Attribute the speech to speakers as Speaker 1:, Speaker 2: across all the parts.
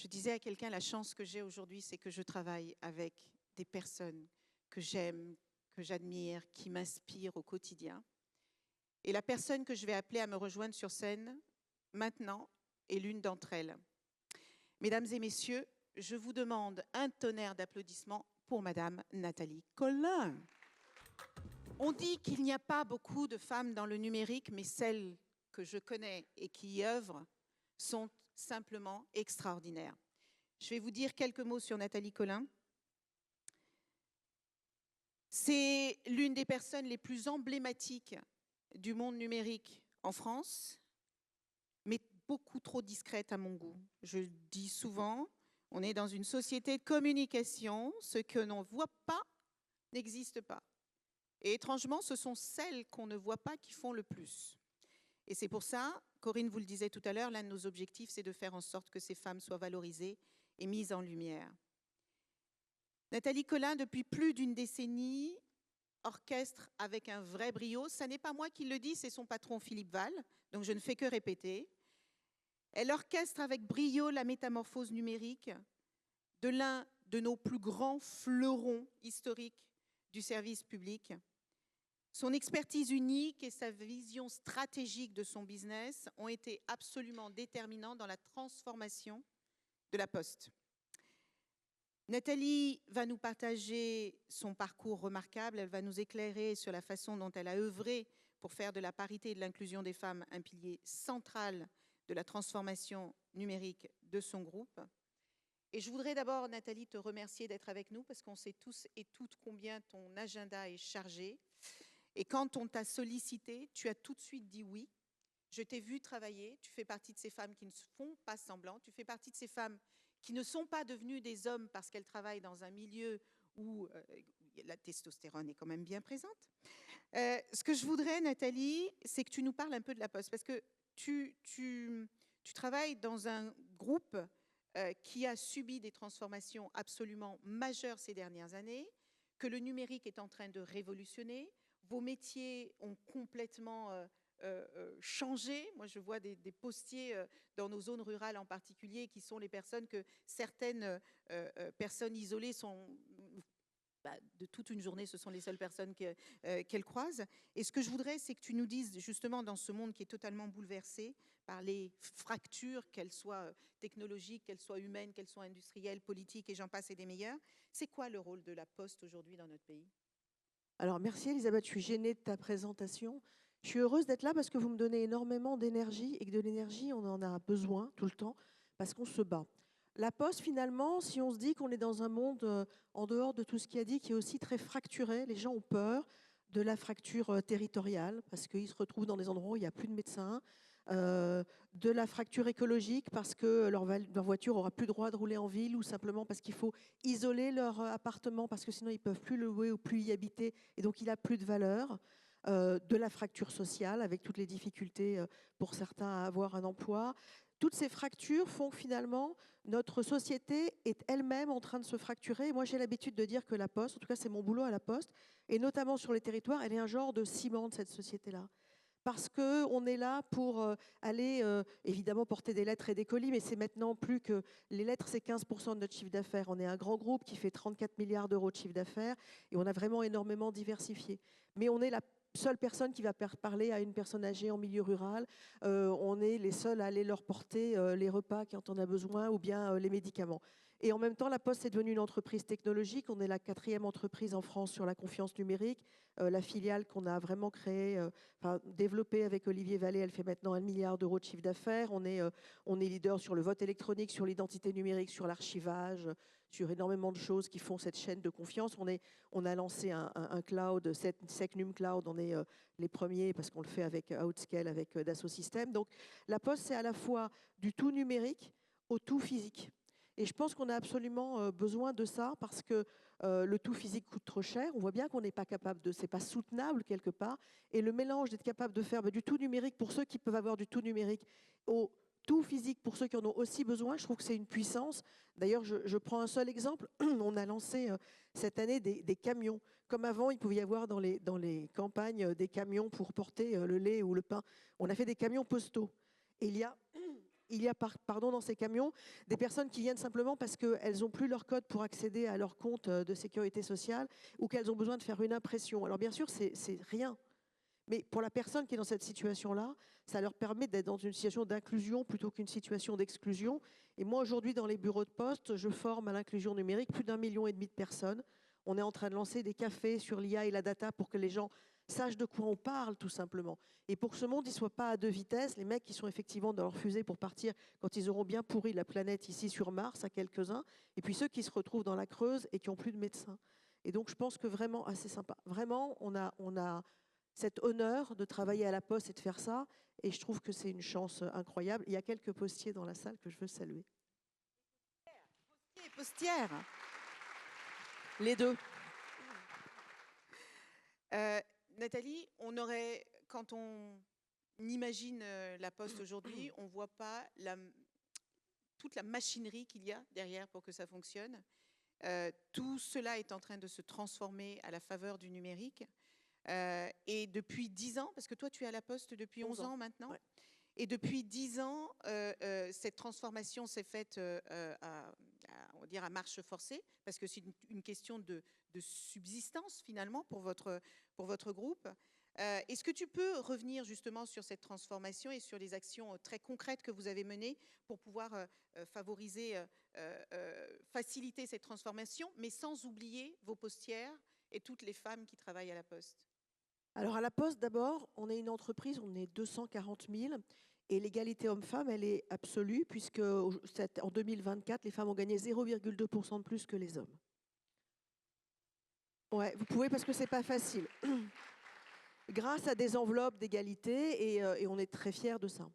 Speaker 1: Je disais à quelqu'un, la chance que j'ai aujourd'hui, c'est que je travaille avec des personnes que j'aime, que j'admire, qui m'inspirent au quotidien. Et la personne que je vais appeler à me rejoindre sur scène maintenant est l'une d'entre elles. Mesdames et messieurs, je vous demande un tonnerre d'applaudissements pour Madame Nathalie Colin. On dit qu'il n'y a pas beaucoup de femmes dans le numérique, mais celles que je connais et qui y œuvrent sont simplement extraordinaires. Je vais vous dire quelques mots sur Nathalie Colin. C'est l'une des personnes les plus emblématiques du monde numérique en France, mais beaucoup trop discrète à mon goût. Je dis souvent, on est dans une société de communication, ce que l'on ne voit pas n'existe pas. Et étrangement, ce sont celles qu'on ne voit pas qui font le plus. Et c'est pour ça, Corinne vous le disait tout à l'heure, l'un de nos objectifs, c'est de faire en sorte que ces femmes soient valorisées et mises en lumière. Nathalie Colin, depuis plus d'une décennie, orchestre avec un vrai brio. Ce n'est pas moi qui le dis, c'est son patron Philippe Val, donc je ne fais que répéter. Elle orchestre avec brio la métamorphose numérique de l'un de nos plus grands fleurons historiques du service public. Son expertise unique et sa vision stratégique de son business ont été absolument déterminants dans la transformation de la Poste. Nathalie va nous partager son parcours remarquable, elle va nous éclairer sur la façon dont elle a œuvré pour faire de la parité et de l'inclusion des femmes un pilier central de la transformation numérique de son groupe. Et je voudrais d'abord, Nathalie, te remercier d'être avec nous parce qu'on sait tous et toutes combien ton agenda est chargé. Et quand on t'a sollicité, tu as tout de suite dit oui. Je t'ai vu travailler, tu fais partie de ces femmes qui ne font pas semblant, tu fais partie de ces femmes qui ne sont pas devenues des hommes parce qu'elles travaillent dans un milieu où la testostérone est quand même bien présente. Ce que je voudrais, Nathalie, c'est que tu nous parles un peu de la Poste, parce que tu travailles dans un groupe qui a subi des transformations absolument majeures ces dernières années, que le numérique est en train de révolutionner. Vos métiers ont complètement changé. Moi, je vois des postiers dans nos zones rurales en particulier, qui sont les personnes que certaines personnes isolées sont... de toute une journée, ce sont les seules personnes qu'elles croisent. Et ce que je voudrais, c'est que tu nous dises, justement, dans ce monde qui est totalement bouleversé par les fractures, qu'elles soient technologiques, qu'elles soient humaines, qu'elles soient industrielles, politiques, et j'en passe et des meilleures, c'est quoi le rôle de la Poste aujourd'hui dans notre pays ?
Speaker 2: Alors, merci Elisabeth, je suis gênée de ta présentation. Je suis heureuse d'être là parce que vous me donnez énormément d'énergie et que de l'énergie, on en a besoin tout le temps parce qu'on se bat. La Poste, finalement, si on se dit qu'on est dans un monde en dehors de tout ce qu'il a dit, qui est aussi très fracturé, les gens ont peur de la fracture territoriale parce qu'ils se retrouvent dans des endroits où il n'y a plus de médecins, de la fracture écologique parce que leur voiture n'aura plus le droit de rouler en ville ou simplement parce qu'il faut isoler leur appartement parce que sinon ils ne peuvent plus le louer ou plus y habiter et donc il n'a plus de valeur. De la fracture sociale avec toutes les difficultés pour certains à avoir un emploi. Toutes ces fractures font que finalement notre société est elle-même en train de se fracturer. Et moi j'ai l'habitude de dire que la Poste, en tout cas c'est mon boulot à la Poste, et notamment sur les territoires, elle est un genre de ciment de cette société-là. Parce qu'on est là pour aller, évidemment, porter des lettres et des colis, mais c'est maintenant plus que... Les lettres, c'est 15% de notre chiffre d'affaires. On est un grand groupe qui fait 34 milliards d'euros de chiffre d'affaires et on a vraiment énormément diversifié. Mais on est la seule personne qui va parler à une personne âgée en milieu rural. On est les seuls à aller leur porter les repas quand on a besoin ou bien les médicaments. Et en même temps, la Poste est devenue une entreprise technologique. On est la 4e entreprise en France sur la confiance numérique. La filiale qu'on a vraiment créée, développée avec Olivier Vallée, elle fait maintenant 1 milliard d'euros de chiffre d'affaires. On est leader sur le vote électronique, sur l'identité numérique, sur l'archivage, sur énormément de choses qui font cette chaîne de confiance. On a lancé un cloud, Secnum Cloud. On est les premiers parce qu'on le fait avec Outscale, avec Dassault Systèmes. Donc la Poste, c'est à la fois du tout numérique au tout physique. Et je pense qu'on a absolument besoin de ça parce que le tout physique coûte trop cher. On voit bien qu'on n'est pas capable de, c'est pas soutenable quelque part. Et le mélange d'être capable de faire du tout numérique pour ceux qui peuvent avoir du tout numérique au tout physique pour ceux qui en ont aussi besoin, je trouve que c'est une puissance. D'ailleurs, je prends un seul exemple. On a lancé cette année des camions. Comme avant, il pouvait y avoir dans les campagnes des camions pour porter le lait ou le pain. On a fait des camions postaux. Et il y a il y a dans ces camions des personnes qui viennent simplement parce qu'elles n'ont plus leur code pour accéder à leur compte de sécurité sociale ou qu'elles ont besoin de faire une impression. Alors bien sûr, c'est rien. Mais pour la personne qui est dans cette situation-là, ça leur permet d'être dans une situation d'inclusion plutôt qu'une situation d'exclusion. Et moi, aujourd'hui, dans les bureaux de poste, je forme à l'inclusion numérique plus d'1,5 million de personnes. On est en train de lancer des cafés sur l'IA et la data pour que les gens sachent de quoi on parle, tout simplement. Et pour que ce monde ne soit pas à deux vitesses, les mecs qui sont effectivement dans leur fusée pour partir quand ils auront bien pourri la planète ici sur Mars, à quelques-uns, et puis ceux qui se retrouvent dans la Creuse et qui n'ont plus de médecins. Et donc, je pense que vraiment, c'est sympa. Vraiment, on a cet honneur de travailler à la Poste et de faire ça. Et je trouve que c'est une chance incroyable. Il y a quelques postiers dans la salle que je veux saluer.
Speaker 1: Postiers et postières.
Speaker 2: Les deux.
Speaker 1: Nathalie, quand on imagine la Poste aujourd'hui, on ne voit pas toute la machinerie qu'il y a derrière pour que ça fonctionne. Tout cela est en train de se transformer à la faveur du numérique. Et depuis 10 ans, parce que toi tu es à la Poste depuis 11 ans maintenant, ouais. Et depuis 10 ans, cette transformation s'est faite on va dire à marche forcée, parce que c'est une question de subsistance finalement pour votre groupe. Est-ce que tu peux revenir justement sur cette transformation et sur les actions très concrètes que vous avez menées pour pouvoir faciliter cette transformation, mais sans oublier vos postières et toutes les femmes qui travaillent à la Poste?
Speaker 2: Alors à la Poste, d'abord, on est une entreprise, on est 240 000 et l'égalité homme-femme, elle est absolue puisque en 2024, les femmes ont gagné 0,2% de plus que les hommes. Ouais, vous pouvez parce que c'est pas facile. Grâce à des enveloppes d'égalité et on est très fiers de ça.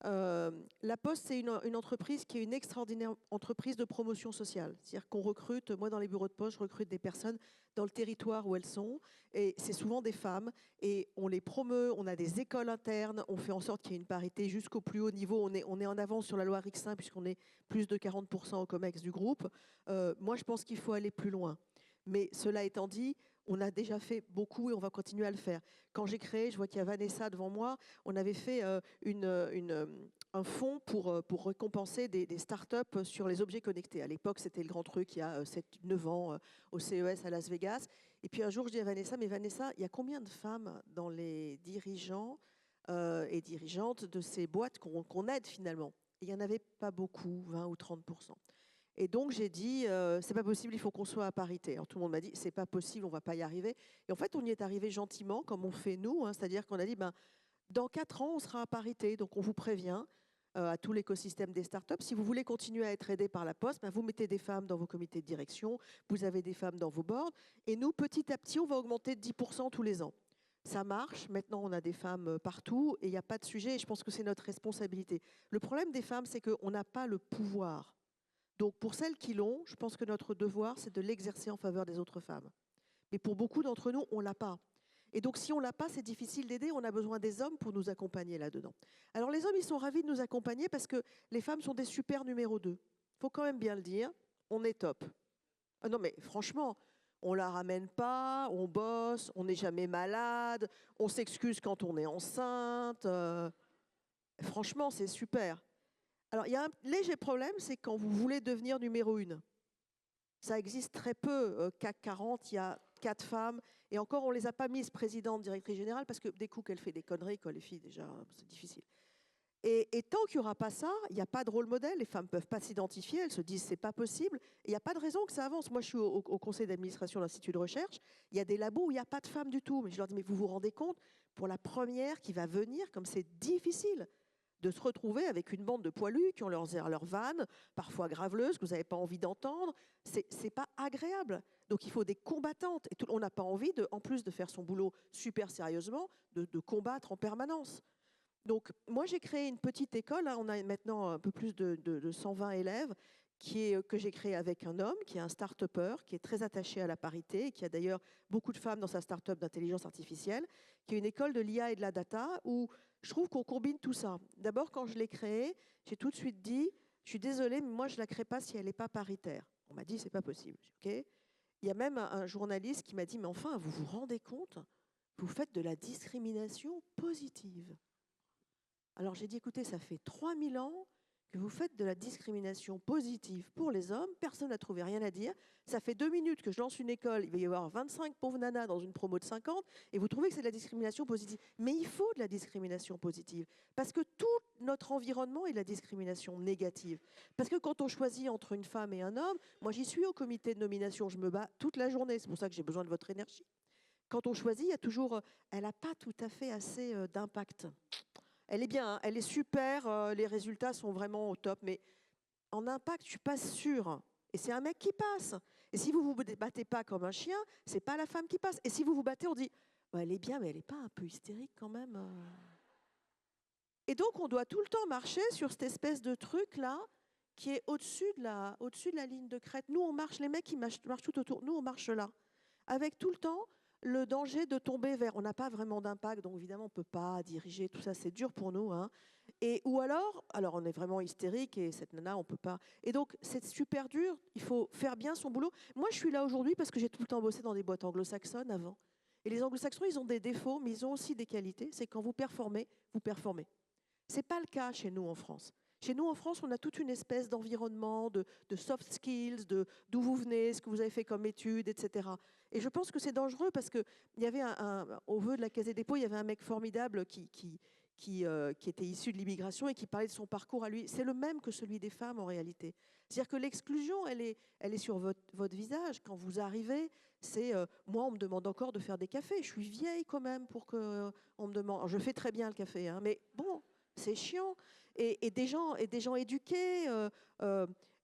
Speaker 2: La Poste, c'est une entreprise qui est une extraordinaire entreprise de promotion sociale. C'est-à-dire qu'on recrute, moi dans les bureaux de poste, je recrute des personnes dans le territoire où elles sont, et c'est souvent des femmes, et on les promeut, on a des écoles internes, on fait en sorte qu'il y ait une parité jusqu'au plus haut niveau, on est en avance sur la loi Rixin, puisqu'on est plus de 40% au COMEX du groupe. Moi, je pense qu'il faut aller plus loin. Mais cela étant dit, on a déjà fait beaucoup et on va continuer à le faire. Quand j'ai créé, je vois qu'il y a Vanessa devant moi, on avait fait un fonds pour récompenser des startups sur les objets connectés. À l'époque, c'était le grand truc, il y a 7-9 ans, au CES à Las Vegas. Et puis un jour, je dis à Vanessa, mais Vanessa, il y a combien de femmes dans les dirigeants et dirigeantes de ces boîtes qu'on aide finalement? Et il n'y en avait pas beaucoup, 20 ou 30%. Et donc, j'ai dit, c'est pas possible, il faut qu'on soit à parité. Alors, tout le monde m'a dit, c'est pas possible, on va pas y arriver. Et en fait, on y est arrivé gentiment, comme on fait nous, hein, c'est-à-dire qu'on a dit, dans 4 ans, on sera à parité. Donc, on vous prévient à tout l'écosystème des startups. Si vous voulez continuer à être aidé par la Poste, vous mettez des femmes dans vos comités de direction, vous avez des femmes dans vos boards. Et nous, petit à petit, on va augmenter de 10% tous les ans. Ça marche. Maintenant, on a des femmes partout et il n'y a pas de sujet. Et je pense que c'est notre responsabilité. Le problème des femmes, c'est qu'on n'a pas le pouvoir. Donc, pour celles qui l'ont, je pense que notre devoir, c'est de l'exercer en faveur des autres femmes. Mais pour beaucoup d'entre nous, on ne l'a pas. Et donc, si on ne l'a pas, c'est difficile d'aider. On a besoin des hommes pour nous accompagner là-dedans. Alors, les hommes, ils sont ravis de nous accompagner parce que les femmes sont des super numéro 2. Il faut quand même bien le dire. On est top. Ah non, mais franchement, on ne la ramène pas, on bosse, on n'est jamais malade, on s'excuse quand on est enceinte. Franchement, c'est super. Alors, il y a un léger problème, c'est quand vous voulez devenir numéro 1. Ça existe très peu. CAC 40, il y a 4 femmes. Et encore, on ne les a pas mises présidentes, directrices générales, parce que des coups qu'elles fait des conneries, quoi, les filles, déjà, c'est difficile. Et tant qu'il n'y aura pas ça, il n'y a pas de rôle modèle. Les femmes ne peuvent pas s'identifier, elles se disent c'est pas possible. Et il n'y a pas de raison que ça avance. Moi, je suis au conseil d'administration de l'Institut de recherche. Il y a des labos où il n'y a pas de femmes du tout. Mais je leur dis, mais vous vous rendez compte, pour la première qui va venir, comme c'est difficile de se retrouver avec une bande de poilus qui ont leurs vannes, parfois graveleuses, que vous n'avez pas envie d'entendre. C'est pas agréable. Donc il faut des combattantes. Et on n'a pas envie, en plus de faire son boulot super sérieusement, de combattre en permanence. Donc moi j'ai créé une petite école, hein, on a maintenant un peu plus de 120 élèves, que j'ai créé avec un homme qui est un start-upper, qui est très attaché à la parité, et qui a d'ailleurs beaucoup de femmes dans sa start-up d'intelligence artificielle, qui est une école de l'IA et de la data, où je trouve qu'on combine tout ça. D'abord, quand je l'ai créée, j'ai tout de suite dit, je suis désolée, mais moi je ne la crée pas si elle n'est pas paritaire. On m'a dit, c'est pas possible. Okay. Il y a même un journaliste qui m'a dit, mais enfin, vous vous rendez compte, vous faites de la discrimination positive. Alors j'ai dit, écoutez, ça fait 3000 ans que vous faites de la discrimination positive pour les hommes. Personne n'a trouvé rien à dire. Ça fait 2 minutes que je lance une école, il va y avoir 25 pauvres nanas dans une promo de 50, et vous trouvez que c'est de la discrimination positive. Mais il faut de la discrimination positive, parce que tout notre environnement est de la discrimination négative. Parce que quand on choisit entre une femme et un homme, moi j'y suis au comité de nomination, je me bats toute la journée, c'est pour ça que j'ai besoin de votre énergie. Quand on choisit, il y a toujours, elle n'a pas tout à fait assez d'impact. Elle est bien, hein, elle est super, les résultats sont vraiment au top, mais en impact, je ne suis pas sûre. Et c'est un mec qui passe. Et si vous ne vous battez pas comme un chien, ce n'est pas la femme qui passe. Et si vous vous battez, on dit, bah, elle est bien, mais elle n'est pas un peu hystérique quand même. Et donc, on doit tout le temps marcher sur cette espèce de truc-là qui est au-dessus de la ligne de crête. Nous, on marche, les mecs qui marchent tout autour, nous, on marche là. Avec tout le temps le danger de tomber vers... On n'a pas vraiment d'impact, donc évidemment, on ne peut pas diriger, tout ça, c'est dur pour nous. Hein. Ou alors on est vraiment hystérique et cette nana, on ne peut pas... Et donc, c'est super dur, il faut faire bien son boulot. Moi, je suis là aujourd'hui parce que j'ai tout le temps bossé dans des boîtes anglo-saxonnes avant. Et les anglo-saxons, ils ont des défauts, mais ils ont aussi des qualités. C'est quand vous performez, vous performez. Ce n'est pas le cas chez nous en France. Chez nous, en France, on a toute une espèce d'environnement, de soft skills, d'où vous venez, ce que vous avez fait comme études, etc. Et je pense que c'est dangereux parce qu'il y avait au vœu de la Caisse des dépôts, il y avait un mec formidable qui était issu de l'immigration et qui parlait de son parcours à lui. C'est le même que celui des femmes en réalité. C'est-à-dire que l'exclusion, elle est sur votre visage. Quand vous arrivez, c'est moi, on me demande encore de faire des cafés. Je suis vieille quand même pour qu'on me demande. Alors, je fais très bien le café, hein, mais bon, c'est chiant. Et des gens éduqués.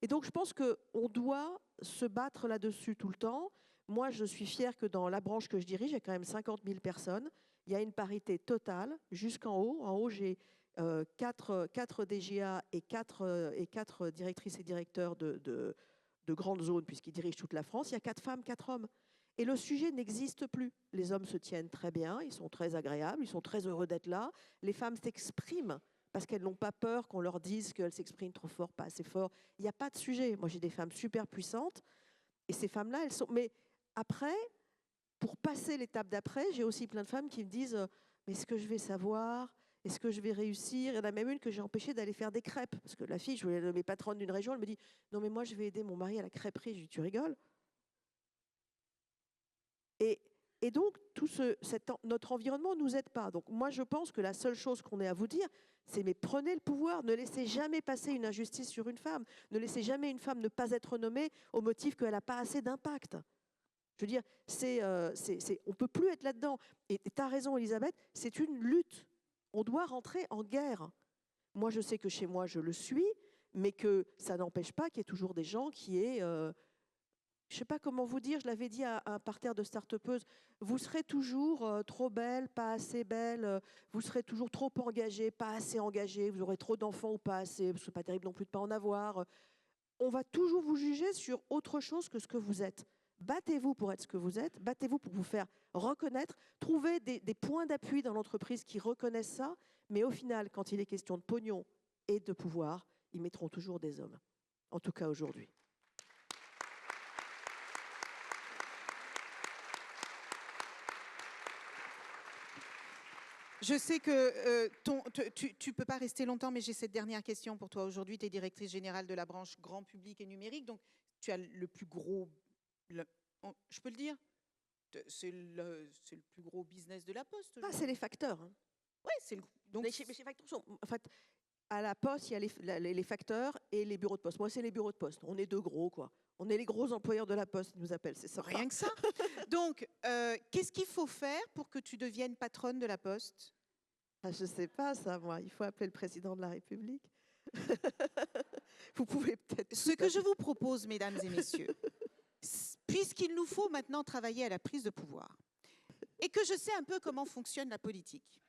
Speaker 2: Et donc, je pense qu'on doit se battre là-dessus tout le temps. Moi, je suis fière que dans la branche que je dirige, il y a quand même 50 000 personnes. Il y a une parité totale jusqu'en haut. En haut, j'ai 4 DGA et 4 directrices et directeurs de grandes zones, puisqu'ils dirigent toute la France. Il y a 4 femmes, 4 hommes. Et le sujet n'existe plus. Les hommes se tiennent très bien, ils sont très agréables, ils sont très heureux d'être là. Les femmes s'expriment parce qu'elles n'ont pas peur qu'on leur dise qu'elles s'expriment trop fort, pas assez fort. Il n'y a pas de sujet. Moi, j'ai des femmes super puissantes, et ces femmes-là, elles sont... Mais après, pour passer l'étape d'après, j'ai aussi plein de femmes qui me disent « Mais est-ce que je vais savoir ? Est-ce que je vais réussir ?» Il y en a même une que j'ai empêchée d'aller faire des crêpes. Parce que la fille, je voulais nommer patronne d'une région, elle me dit « Non, mais moi, je vais aider mon mari à la crêperie. » Je lui dis « Tu rigoles ?» Et donc, notre environnement ne nous aide pas. Donc, moi, je pense que la seule chose qu'on ait à vous dire, c'est mais prenez le pouvoir, ne laissez jamais passer une injustice sur une femme, ne laissez jamais une femme ne pas être nommée au motif qu'elle n'a pas assez d'impact. Je veux dire, on ne peut plus être là-dedans. Et tu as raison, Elisabeth, c'est une lutte. On doit rentrer en guerre. Moi, je sais que chez moi, je le suis, mais que ça n'empêche pas qu'il y ait toujours des gens qui aient... je ne sais pas comment vous dire, je l'avais dit à un parterre de start-upeuses, vous serez toujours trop belle, pas assez belle, vous serez toujours trop engagée, pas assez engagée, vous aurez trop d'enfants ou pas assez, ce n'est pas terrible non plus de ne pas en avoir. On va toujours vous juger sur autre chose que ce que vous êtes. Battez-vous pour être ce que vous êtes, battez-vous pour vous faire reconnaître, trouvez des points d'appui dans l'entreprise qui reconnaissent ça, mais au final, quand il est question de pognon et de pouvoir, ils mettront toujours des hommes, en tout cas aujourd'hui.
Speaker 1: Je sais que tu ne peux pas rester longtemps, mais j'ai cette dernière question pour toi aujourd'hui. Tu es directrice générale de la branche grand public et numérique, donc tu as le plus gros... je peux le dire ? C'est le plus gros business de la Poste.
Speaker 2: Ah, c'est les facteurs. Hein.
Speaker 1: Oui, c'est le... Donc,
Speaker 2: mais ces facteurs sont... En fait, à la Poste, il y a les facteurs et les bureaux de poste. Moi, c'est les bureaux de poste. On est 2 gros, quoi. On est les gros employeurs de la Poste, ils nous appellent, c'est ça.
Speaker 1: Rien que ça. Donc, qu'est-ce qu'il faut faire pour que tu deviennes patronne de la Poste ?
Speaker 2: Je ne sais pas ça, moi. Il faut appeler le président de la République. Vous pouvez peut-être...
Speaker 1: Ce que je vous propose, mesdames et messieurs, puisqu'il nous faut maintenant travailler à la prise de pouvoir, et que je sais un peu comment fonctionne la politique,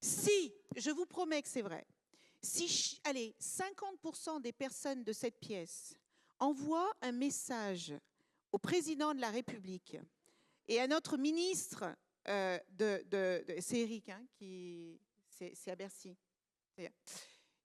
Speaker 1: si, je vous promets que c'est vrai, si, allez, 50% des personnes de cette pièce envoient un message au président de la République et à notre ministre, c'est Eric, hein, c'est à Bercy.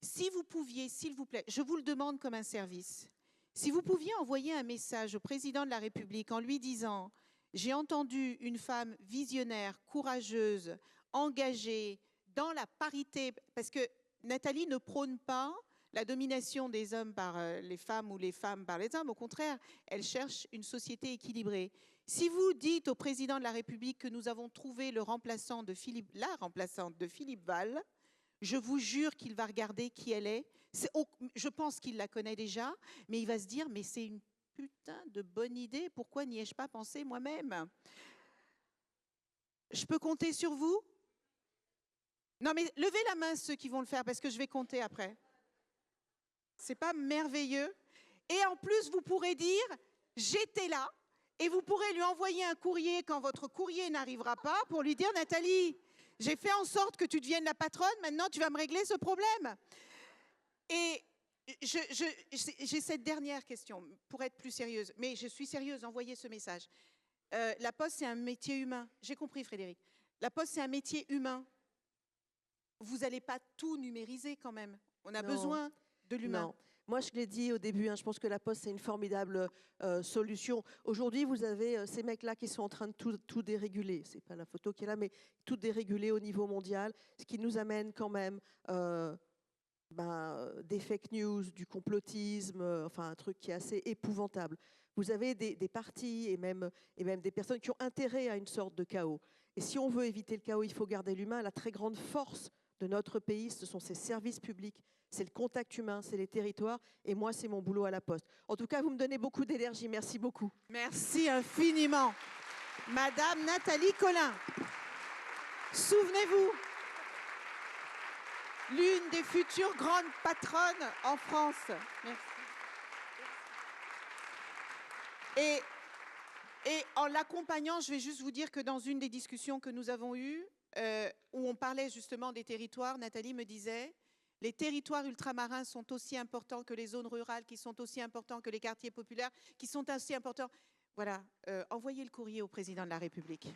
Speaker 1: Si vous pouviez, s'il vous plaît, je vous le demande comme un service, si vous pouviez envoyer un message au président de la République en lui disant « J'ai entendu une femme visionnaire, courageuse, engagée dans la parité », parce que Nathalie ne prône pas la domination des hommes par les femmes ou les femmes par les hommes. Au contraire, elle cherche une société équilibrée. Si vous dites au président de la République que nous avons trouvé la remplaçante de Philippe Val, je vous jure qu'il va regarder qui elle est. Je pense qu'il la connaît déjà, mais il va se dire, mais c'est une putain de bonne idée, pourquoi n'y ai-je pas pensé moi-même? Je peux compter sur vous? Non, mais levez la main ceux qui vont le faire, parce que je vais compter après. C'est pas merveilleux? Et en plus, vous pourrez dire, j'étais là, et vous pourrez lui envoyer un courrier quand votre courrier n'arrivera pas pour lui dire, Nathalie, j'ai fait en sorte que tu deviennes la patronne, maintenant tu vas me régler ce problème. Et j'ai cette dernière question, pour être plus sérieuse, mais je suis sérieuse, envoyez ce message. La Poste, c'est un métier humain. J'ai compris, Frédéric. La Poste, c'est un métier humain. Vous n'allez pas tout numériser quand même. On a besoin de l'humain.
Speaker 2: Non. Moi, je l'ai dit au début, je pense que la Poste, c'est une formidable solution. Aujourd'hui, vous avez ces mecs-là qui sont en train de tout déréguler. Ce n'est pas la photo qui est là, mais tout déréguler au niveau mondial, ce qui nous amène quand même des fake news, du complotisme, enfin un truc qui est assez épouvantable. Vous avez des partis et même des personnes qui ont intérêt à une sorte de chaos. Et si on veut éviter le chaos, il faut garder l'humain. La très grande force de notre pays, ce sont ses services publics, c'est le contact humain, c'est les territoires. Et moi, c'est mon boulot à la Poste. En tout cas, vous me donnez beaucoup d'énergie. Merci beaucoup.
Speaker 1: Merci infiniment. Madame Nathalie Colin, souvenez-vous, l'une des futures grandes patronnes en France. Merci. Et en l'accompagnant, je vais juste vous dire que dans une des discussions que nous avons eues, où on parlait justement des territoires, Nathalie me disait, les territoires ultramarins sont aussi importants que les zones rurales, qui sont aussi importants que les quartiers populaires, qui sont aussi importants. Voilà, envoyez le courrier au président de la République.